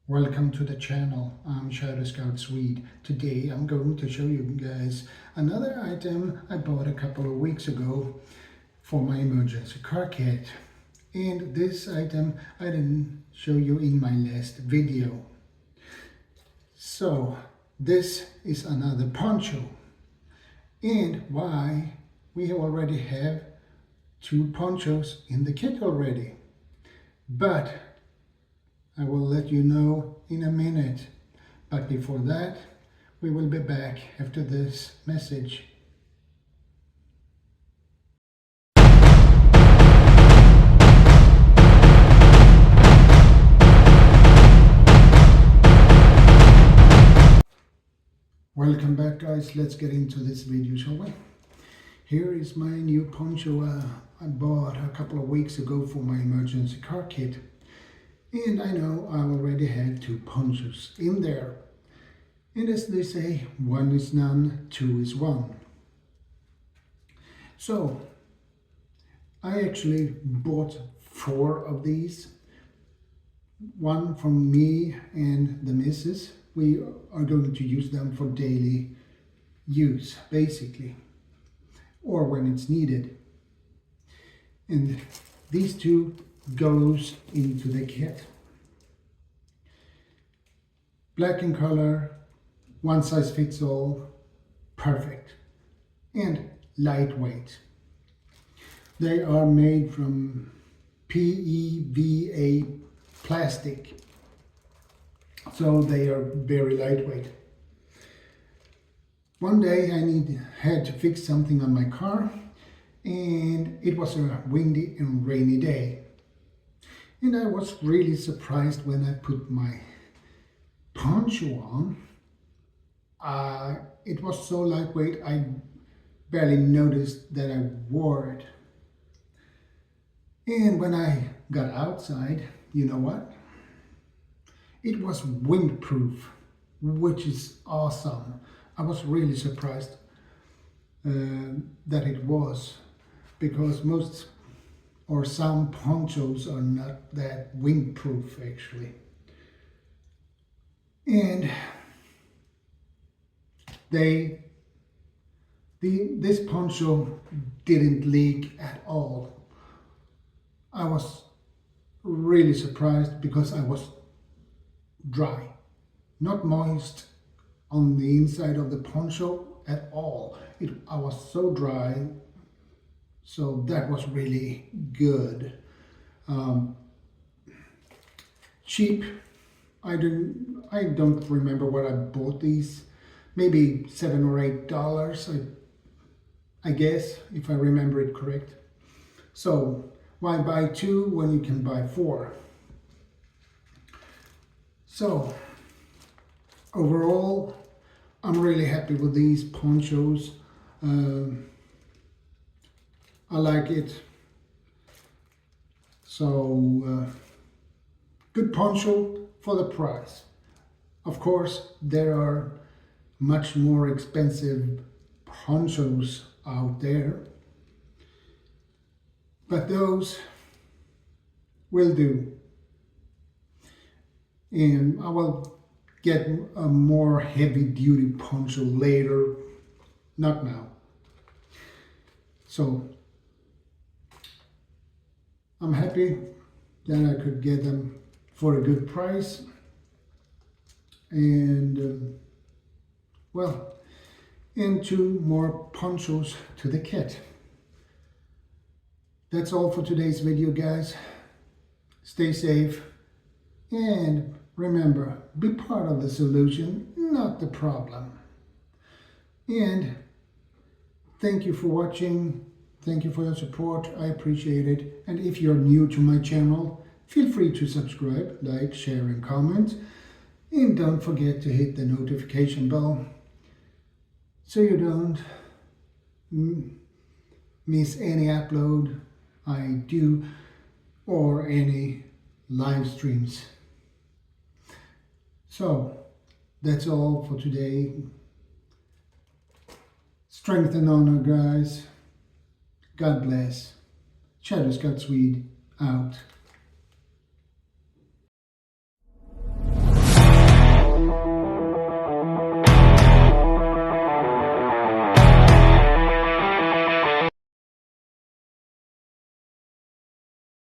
Welcome to the channel. I'm ShadowScoutSwede. Today I'm going to show you guys another item I bought a couple of weeks ago for my emergency car kit. And this item I didn't show you in my last video. So this is another poncho. And why we already have two ponchos in the kit already. But I will let you know in a minute. But before that, we will be back after this message. Welcome back, guys. Let's get into this video, shall we? Here is my new poncho I bought a couple of weeks ago for my emergency car kit. And I know I already had two ponchos in there. And as they say, one is none, two is one. So I actually bought 4 of these. One from me and the missus. We are going to use them for daily use, basically, or when it's needed. And these two goes into the kit. Black in color, one size fits all, perfect, and lightweight. They are made from PEVA plastic, so they are very lightweight. One day I had to fix something on my car, and it was a windy and rainy day. And I was really surprised when I put my poncho on. It was so lightweight, I barely noticed that I wore it. And when I got outside, you know what? It was windproof, which is awesome. I was really surprised that it was, because most or some ponchos are not that windproof actually. And this poncho didn't leak at all. I was really surprised because I was dry, not moist on the inside of the poncho at all. I was so dry. So that was really good. Cheap. I don't remember what I bought these. Maybe $7 or $8. I guess, if I remember it correct. So why buy 2 when you can buy 4? So overall, I'm really happy with these ponchos. I like it. So good poncho for the price. Of course, there are much more expensive ponchos out there, but those will do. And I will get a more heavy duty poncho later, not now. So I'm happy that I could get them for a good price. And well, and 2 more ponchos to the kit. That's all for today's video, guys. Stay safe and remember, be part of the solution, not the problem. And thank you for watching. Thank you for your support. I appreciate it. And if you're new to my channel, feel free to subscribe, like, share, and comment. And don't forget to hit the notification bell so you don't miss any upload I do or any live streams. So that's all for today. Strength and honor, guys. God bless. ShadowScoutSwede out.